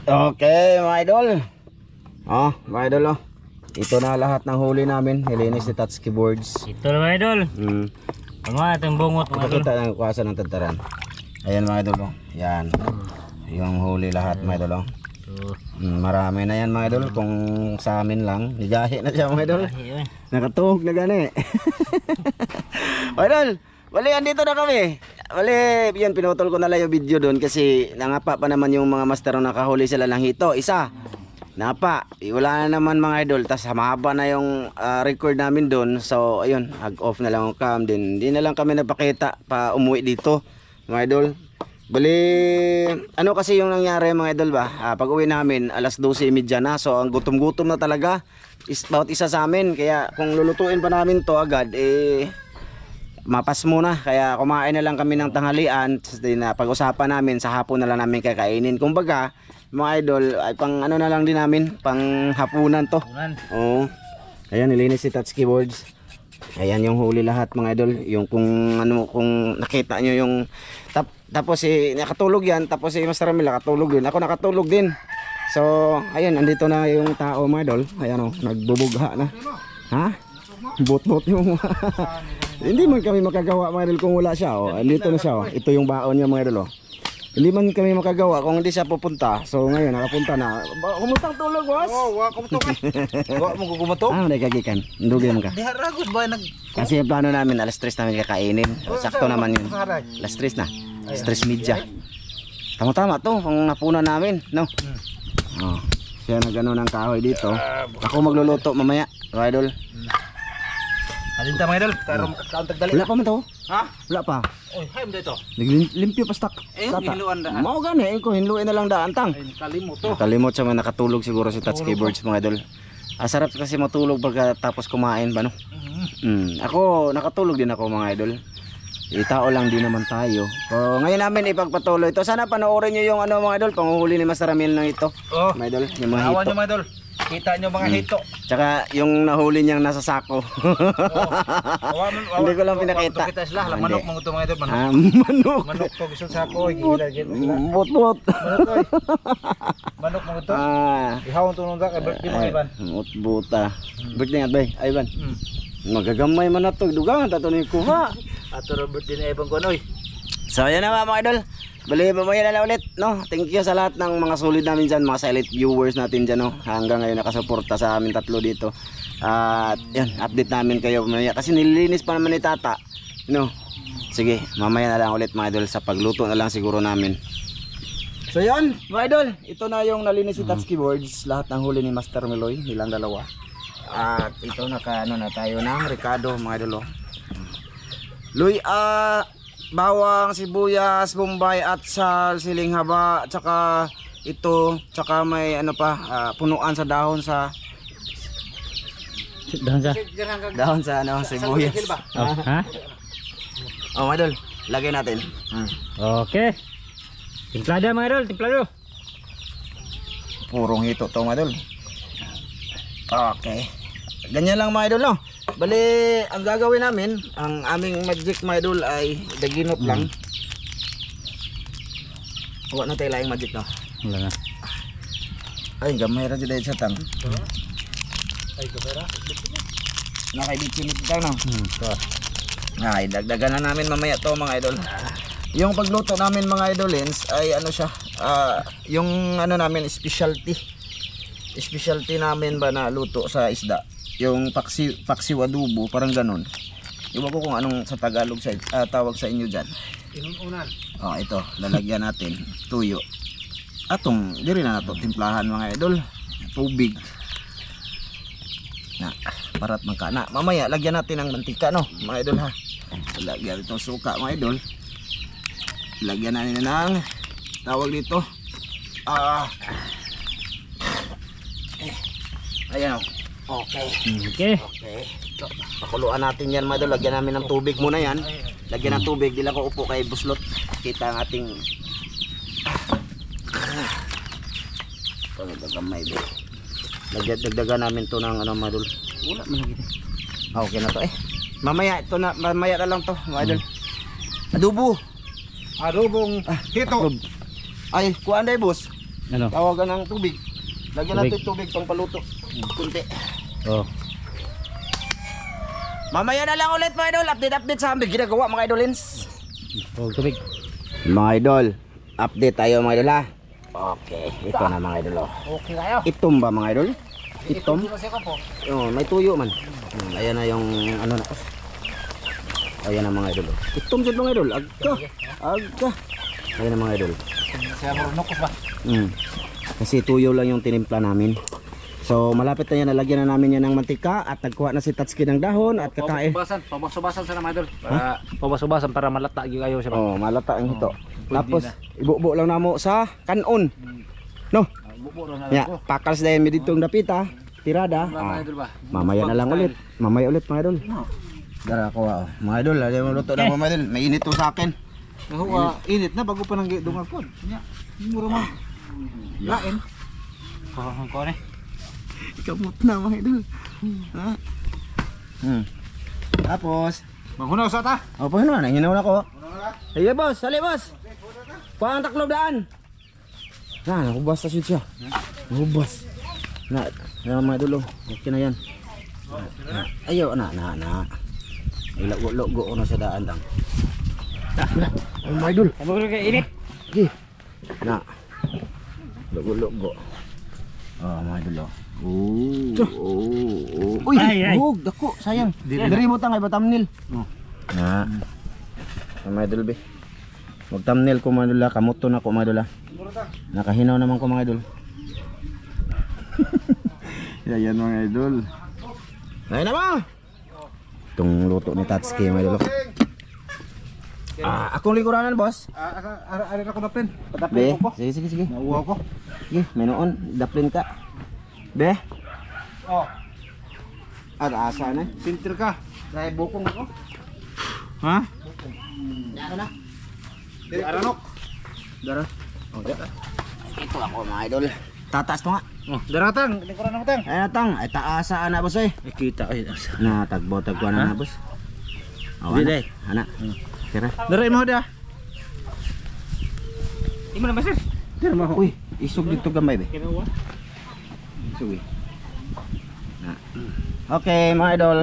Okay mga idol. Mga idol ito na lahat ng huli namin. Nilinis ni Tatsuki Boards. Ito na mga idol. Ano ating bungot mga idol. Pakita ng kuwasa ng tagtaran. Ayan mga idol Yan. Yung huli lahat mga idol marami na yan mga idol. Kung sa amin lang, ligahi na siya mga idol. Nakatuhog na gani. Mga idol, bali andito na kami. Bali, yan pinutol ko na lang yung video doon kasi nangapa pa naman yung mga master na nakahuli sila ng hito. Isa. Napa, wala na naman mga idol. Tas mahaba na yung record namin doon. So ayun, off na lang ang cam din. Hindi na lang kami napakita pa umuwi dito mga idol. Bali, ano kasi yung nangyari mga idol ba? Pag uwi namin, alas 12:30 na. So ang gutom-gutom na talaga. Bawat isa sa amin. Kaya kung lulutuin pa namin to agad, mapas muna. Kaya kumain na lang kami ng tanghalian. Pag-usapan namin, sa hapon na lang namin kakainin. Kumbaga, mga idol, ay pang ano na lang din namin, pang hapunan to. Oo. Ayan, nilinis si Tatsuki Boards. Ayan yung huli lahat mga idol. Yung kung nakita nyo yung tapos nakatulog yan. Tapos Master Ramil nakatulog din. Ako nakatulog din. So, ayan, andito na yung tao mga idol. Ayan nagbubugha na. Ha? Bot-bot yung hindi man kami makagawa mga idol kung wala siya. Andito na siya. Ito yung baon niya mga idol. Hindi man kami makagawa kung hindi siya pupunta. So ngayon nakapunta na. Kumutang tulog, boss? Wa kumutok. Wa mo gumatok. Nagkagikan. Ndugay man ka. Di haragos ba nag Kasi yung plano namin alas 3 namin kakainin. Sakto naman yun. Alas 3 na. Alas 3:30. Tama-tama to kung napunan namin, no? Siya nagano ng kahoy dito. Ako magluluto mamaya, idol. Alinta mga idol, karon tagdali. Wala pa man to. Ha? Wala pa. Oy, hay mo dito. Naglimpyo pa stock. Hinluan daan. Mao gani ko hinluin na lang daan tang. Ay, kalimot to. Kalimot siya man nakatulog siguro si Tatsuki Boards mga idol. Sarap kasi matulog pagkatapos kumain ba no? Ako nakatulog din ako mga idol. Tao lang din naman tayo. So, ngayon namin ipagpatuloy ito. Sana panoorin nyo yung mga idol, panguhuli ni Master Ramil ng ito. Mga idol, yung mga Awan hito. nyo mga idol. Kita nyo mga hito. Tsaka yung nahuli niyang nasa sako. Hindi ko lang pinakita. Kita sila, manok mga ito mga idol. Manok. Manok to gusto sa ako. Bot-bot. Manok mga ito. Ihawon to nung kay birthday mga Ivan. Bot-bota. Birthday nga ba? Ivan. Magagamay man na to. Dugangan tato ni kuha. Ato Robert din Evan ko noy. So yan na mga idol. Bali mamaya na lang ulit no. Thank you sa lahat ng mga solid namin dyan, mga silent viewers natin dyan no. Hanggang ngayon nakasuporta sa amin tatlo dito. At yan, update namin kayo mamaya kasi nililinis pa naman ni Tata. No. Sige, mamaya na lang ulit mga idol, sa pagluto na lang siguro namin. So yan mga idol, ito na yung nalinis si Tatsuki Boards. Lahat ng huli ni Master Meloy, nilang dalawa. At ito naka na tayo ng Ricardo mga idol. Luy, bawang, sibuyas, bombay, atsal, siling haba, tsaka ito, tsaka may punuan sa dahon sa sibuyas. Ha? Mga idol, lagay natin. Okay. Timplada mga idol, timplado. Purong hito to mga idol. Okay. Ganyan lang mga idol no. Bali, ang gagawin namin, ang aming magic mga idol ay daginot lang. Huwag na tayo laing magic no. Wala na. Ay, gamay ra dyan sa tang. Ay, kamera. Nakaibit-silit ka no. Ay, dagdagan na namin mamaya to mga idol. Yung pagluto namin mga idolins ay siya, yung namin specialty. Specialty namin ba na luto sa isda. Yung paksiw adobo, parang ganun. Iwan ko kung anong sa Tagalog tawag sa inyo dyan. Inununan. Ito, lalagyan natin tuyo. Atong, diri na nato timplahan mga idol. Tubig. Parat magkana. Mamaya, lagyan natin ng mantika no, mga idol ha. Lagyan itong suka mga idol. Lagyan natin ng tawag dito. Ayan o. Okay. Pakuluan natin yan mga idol. Lagyan namin ng tubig muna yan. Lagyan ng tubig. Di lang ko upo kay buslot. Kita ang ating pagdagamay ba. Dagdagan namin to ng mga idol. Wala man lagi. Okay na to Mamaya na lang to mga idol. Adobo. Adobong hito. Ay, kuan day boss. Ano? Tawagan ng tubig. Lagyan natin tubig pang paluto. Kunti. Oh. Mamaya na lang ulit mga idol. Update sa aming ginagawa mga idolins. Oh, tubig. Mga idol, update tayo mga idol ha. Okay, ito na mga idol. Okay kayo. Itom ba mga idol? Itom? Masaya ka po. Oh, may tuyo man. Ayan na yung ano na. Ayan na mga idol. Itom sa mga idol. Agka. Ayan na mga idol. Saya marunok ko ba? Kasi tuyo lang yung tinimpla namin. So malapit na yan, nalagyan na namin yan ng mantika at nagkuha na si Tatsuki ng dahon at kakain. Pabasubasan sa mga idol. Para pabasubasan para malata gyud kayo siya. Oh, malata ang hito. Tapos ibubo lang namo sa kanon. No? Bubo na Ya, pakals dahil mi dito ang dapita, tirada. mga idol ba? Mamaya na lang ulit. Mamaya ulit mga idol. Dara ko mga idol, ali mo luto na po mga idol. May init to sa akin. Nahuwa, init na bago pa nang dungal pod. Nya, mura man. Lain. Ko ni. Ikamot na mga idol. Ha? Tapos, Manghunaw sa ta. oh paano na, hinaw na ko. Sige boss, sali boss. Kuha ang taklob daan. Na, nakubas na siya. Nakubas. Na mga idol, okay na yan. Ayaw, na. Ilago-logo ko na sa daan lang. Oh mga idol. Amo kay init. Sige. Na. Logo-logo. Oh mga idol. Uy, Ay. hug, dako, sayang. Diri mo tangay ba thumbnail? Na. Mga idol be. Mag thumbnail ko mga idol, kamuto na ko mga idol. Nakahinaw naman ko mga idol. Yan mga idol. Ayun na ba? Itong luto ni Tatsuki mga idol. Akong lingkuranan boss. Ari na ko na pen. Be, sige. Nauwa ko. Sige, may noon, daplin ka. Be, Oh, asa na? filter ka. Dahil bukong ako. Ha? Ano na? Di aranok. Dara. Okay. Ito ako mga idol. Tataas to nga. Oh, daratang, lingkuran na matang. Ay natang, ay taasa na boss eh. Kita ay. Na tagbo na boss. Di, day. Ana. Kira. Daray mo da. Imo na masir. Kira mo. Uy, isog dito gamay be. Kinawa. Isog eh. Na. Okay mga idol.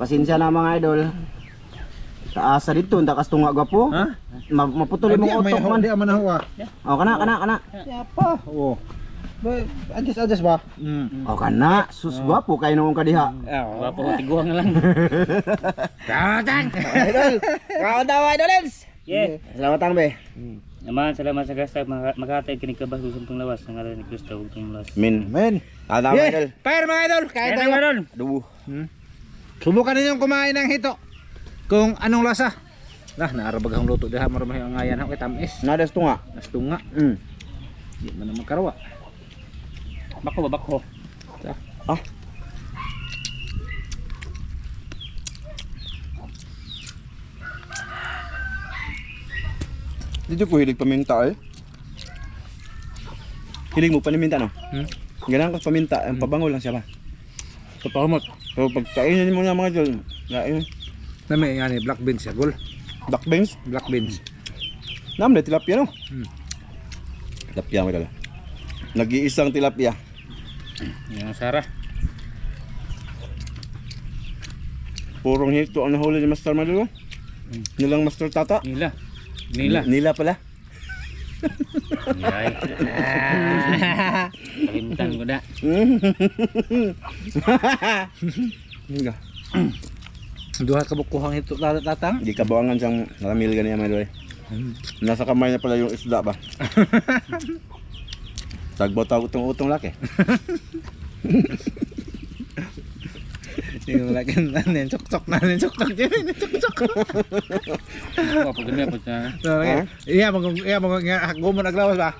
Pasensya na mga idol. Taasa dito, ndakas tunga gwapo. Ha? Maputol mo utok man. Di man hawa. Oh, kana. Siapa? Oh. Ba, adjust ba? Oh, kana. Sus gwapo kay noong kadiha. Wa po tiguang lang. Datang. Idol. Kaon daw idolens. Yeah. Selamat tang be. Naman salamat sa gasta makatay kini kabas sa pang lawas ng ngalan ni Kristo ug tong lawas. Min. Men. Ada idol. Fire mga idol, kain tayo. Ron. Dubu. Subukan ninyong kumain ng hito. Kung anong lasa. Lah, naarabag ang luto diha maramay ang ngayan ha kay tamis. Nadas tunga. Nastunga. Mm. Di man na magkarawa. Bako ba bako? Ah. Dito ko hilig paminta eh. Hilig mo paminta no? Ganang ko paminta, ang pabango lang siya ba? Kapamot. So pag kainin mo na mga idol, kain. Nami yan black beans ya, gol. Black beans, Black beans. namle tilapia no? Hmm. Tilapia mo dala. Nag-iisang tilapia. Yang Sarah. Purong hito ang nahuli ni Master Maduro. Nilang Master Tata. Nila. Nila pala. Ay. Kalimutan ko da. Hinga. Duha ka bukuhang hito tatang. Di kabawangan siyang naramil ganyan mga idol. Nasa kamay na pala yung isda ba? Tagbotaw utong-utong laki. Yung lagi nanin sok-sok din sok-sok. Wa po gani po sa. Iya mo gumon aglawas ba.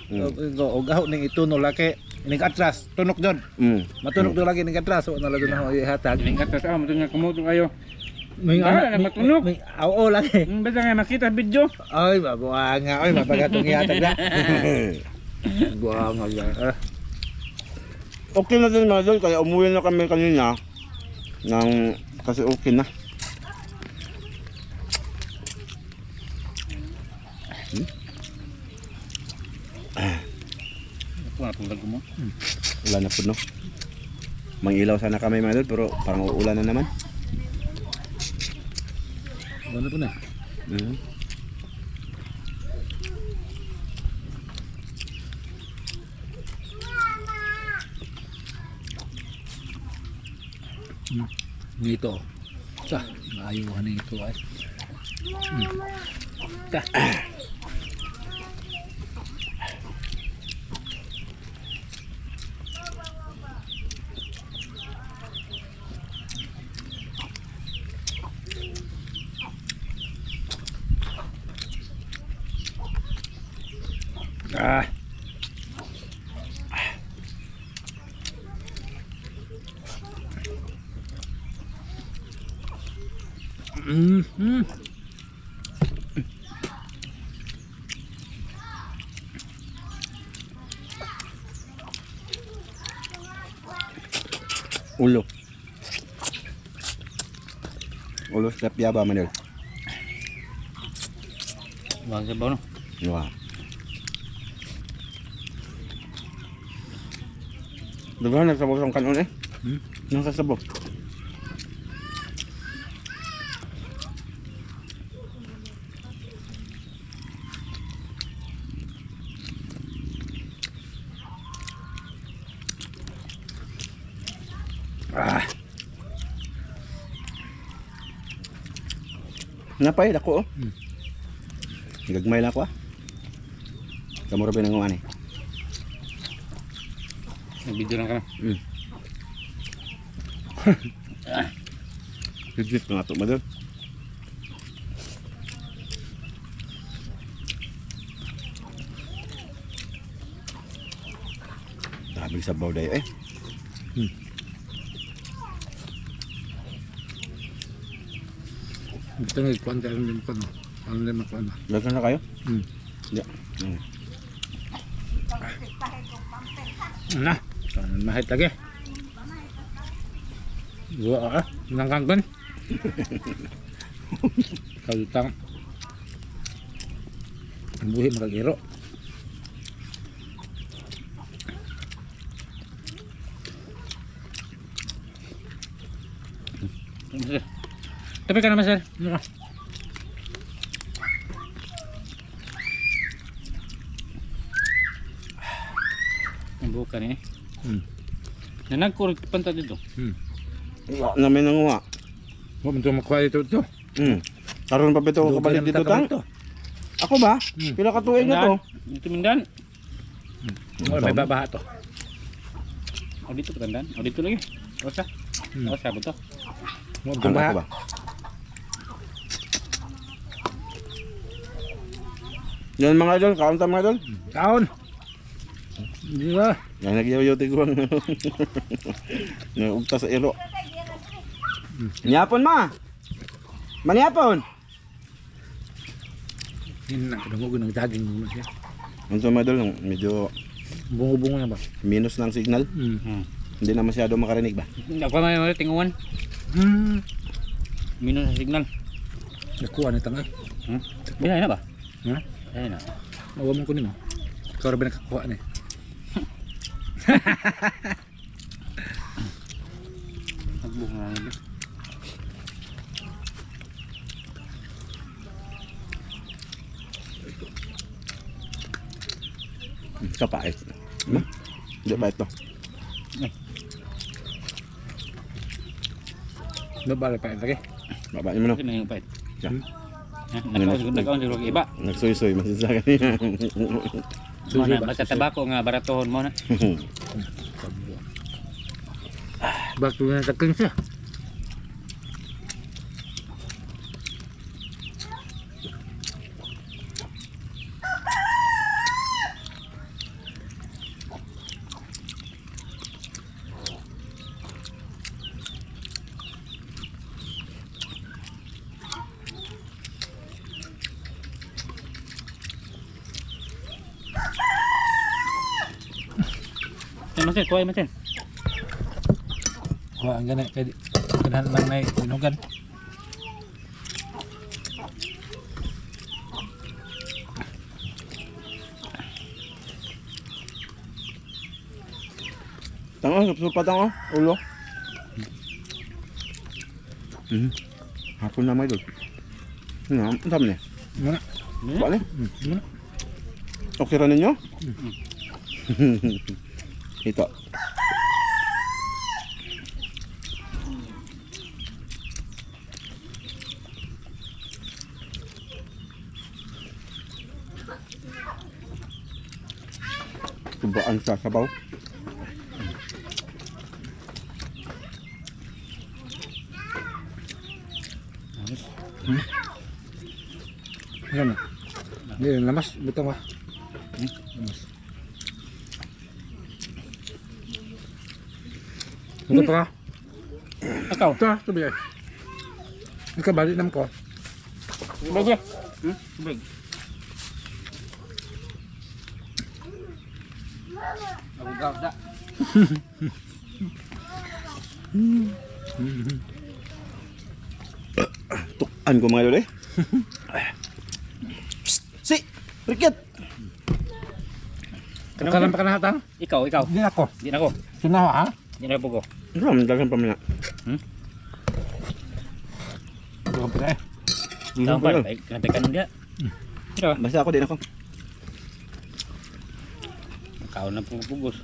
Og aho ning ituno laki ning atras tunok jud. Matunok do lagi ning atras so nalado na ho ihatag. Ning atas mo tunga kumuto kayo. May na matunog. Oo lagi. Basta nga makita video. Ay bago nga oy mapagatong ihatag da. Buang nga. Okay na din mga idol, kaya umuwi na kami kanina kasi okay na. Wala pong lago mo. Ulan na po, no? Mangilaw sana kami mga idol, pero parang uulan na naman. Ano po na? Mhm. Dito. Ta, maayuhan na ito ay. Ta. Ah. Mm. Ulo. Ulo sa piyaba man yun. Wag sa baw no. Wah. Diba nagsabaw sa kanon eh? Nasa sabaw. Ah. Napay dako oh. Gagmay lang ako ah. Kamura ba nang ani? Nag-video lang ka na. Legit na ato madal. Daming sabaw dayo eh. Ito nga ikuan tayo ng limpan. Ano na makuan ba? Lagan na kayo? Yeah. Mm. Na. Kanan mahit lagi. Gua ah. Nangkangkan. Kalutang. Ang buhi makagiro. Tapi ka naman sir. Ano ka? Ang buka ni. Nanagkurot panta dito. Wala namin nanguha. Huwag mo ito makuha ito. Karon pa bito ko kabalik dito tang. Ako ba? Pila ka tuig na to? Dito Mindan. May babaha to. O dito Mindan. O dito lagi. O sa. O sa buto. Huwag mo Ano baha. ako ba? Yan mga idol, kaunta mga idol. Taon. Di ba? Yan nagyaw-yaw tiguang. Nagugta sa iro. Nyapon ma. Manyapon. Hindi na. Kadungog ng daging mo siya. Ito mga idol, medyo Bungo-bungo na ba? minus ng signal. Hindi na masyado makarinig ba? Ako may tinguan. Minus sa signal. Nakuha na tangay. Bilay na ba? Ha? Bilay na. Awa mo ko ni mo. Ikaw rin ba nakakuha na eh. Nagbuk na lang. Kapait. Hindi pa ito. Babala pa lagi. Babain mo no. Bakit na yung pait? Yan. Nagkaon siguro iba. Nagsoy-soy, masasaka niya. Mana basta tabako nga baratohon mo na. Bakit na takang siya? Masin, kuha masin. Kuha ang ganay. Kailangan lang na inugan. Tango, supa tango. Ulo. Hapon na mga idol. Ang sabi niya. Muna. Balik. Muna. Okay ra ninyo? Ito. Tubaan sa sabaw. Yan na. Yan, lamas. Butang ba? Lamas. Ito pa ka? Ikaw. Ito, sabi ka. Ikaw, balik naman ko. Bagay. Bag. Ako gawda. Tukan ko mga idol eh. Psst! Si! Rikit! Kalam pa ka na hatang? Ikaw. Hindi na ako. Di na ako. Sinawa ha? Di na po ko. Ano, dagan pa mga. Bukan pa na eh. Tama pa. Kanapay ka nung dia. Ito. Basta ako din ako. Kaon na pupugos.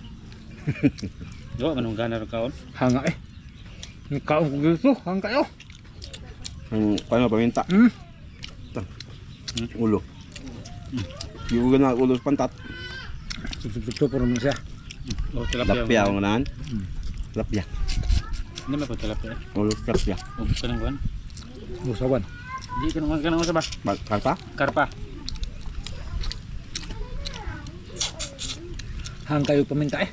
Yo, manong gana ro kaon. Hanga eh. Nagkaon ko dito. Hanga kayo. Paano paminta? Ulo. Yung na ulo sa pantat. Ito po naman siya. Oh, tilapia. Lapya ako nahan. Lapya. Hindi may ko tilapia. Ulo sa lapya. Ubus ka ng kuhan. Musawan. Di ka nang sa ba? Karpa? Karpa. Hang kayo paminta eh.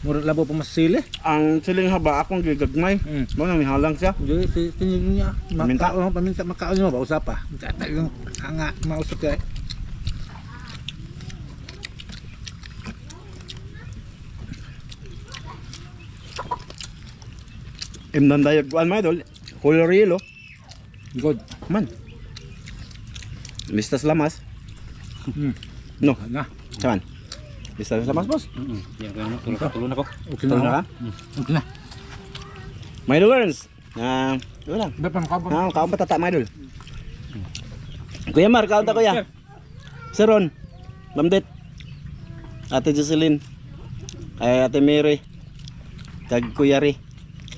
Murag labo pa masili. Ang siling haba akong gigagmay. Mga may halang siya. Jadi tingin niya. Paminta? Paminta makaon niyo ba usap pa. Tata yung hanga mausap ka eh. Imdan dayag kuan mga idol. Color yellow. Good. Man. Listas lamas. No. Na. Saman. Listas lamas boss. Yan ko tulon ako. Okay Tulong na. na ka? Okay na. My idolers. Yun lang. Dapat makabang. Kaon pa tata mga idol. Kuya Mar, kaon ta kuya. Sir Ron. Bamdet. Ate Jocelyn. Ay Ate Mary. Kag Kuya Ri.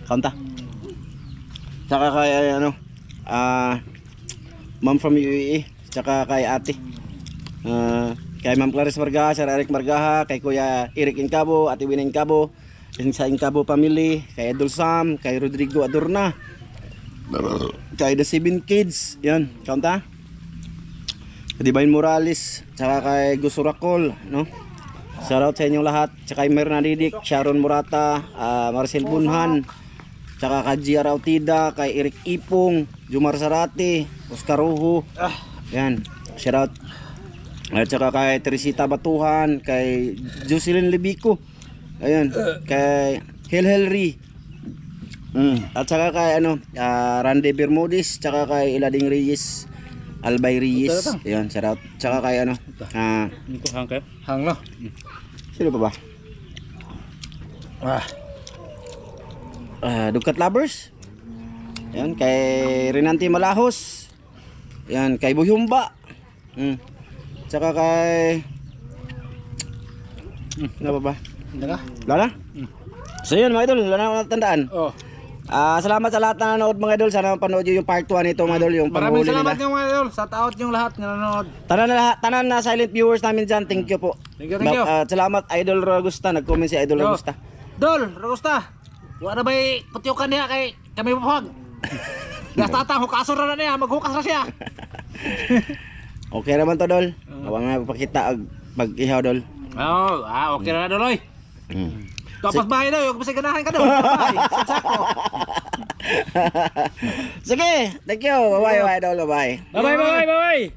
Kaon ta. Tsaka kay Ma'am from UAE. Tsaka kay ate. Kay Ma'am Clarice Margaha, Sir Eric Margaha, kay Kuya Eric Incabo, Ate Wina Incabo, sa Incabo family, kay Idol Sam, kay Rodrigo Adorna, kay The 7 Kids, yan, kaunta. Kay Divine Morales, tsaka kay Gus Uracol, no? Shoutout sa inyong lahat, tsaka kay Myrna Didik, Sharon Murata, Marcel Bunhan, tsaka kay Gia Rautida, kay Eric Ipong, Jumar Sarate, Oscar Rojo, yan, shoutout. At saka kay Teresita Batuhan, kay Jocelyn Lebico, ayan, kay Helhelri, at saka kay Randy Bermudez, tsaka kay Ilading Reyes, Albay Reyes, ayan, shoutout. Tsaka kay Hindi ko hang kayo. Hang no. sino pa ba? Dukat Lovers, ayan, kay Renante Malahos, ayan, kay Buyumba, tsaka kay ano pa ba? Hindi ka? Wala na? So yun mga idol, wala na akong tandaan. Oh. Salamat sa lahat na nanood mga idol. Sana mapanood nyo yung part 1 nito mga idol, yung Maraming panghuli salamat nila. yung mga idol. Shout out yung lahat na nanonood. Tanan na silent viewers namin dyan, thank you po. Thank you, thank you. Salamat Idol Ragusta, nag-comment si Idol Ragusta. Dol, Rogusta. Wala ba putyukan niya kay kami mapuhag? Gastata, hukasor na niya, maghukas na siya. Okay naman to Dol. Awang nga papakita pag-ihaw Dol. Okay na Doloy. Tapos bahay daw, yung ganahan ka daw. Sako. Sige, thank you. Bye-bye Idol, bye-bye. Bye.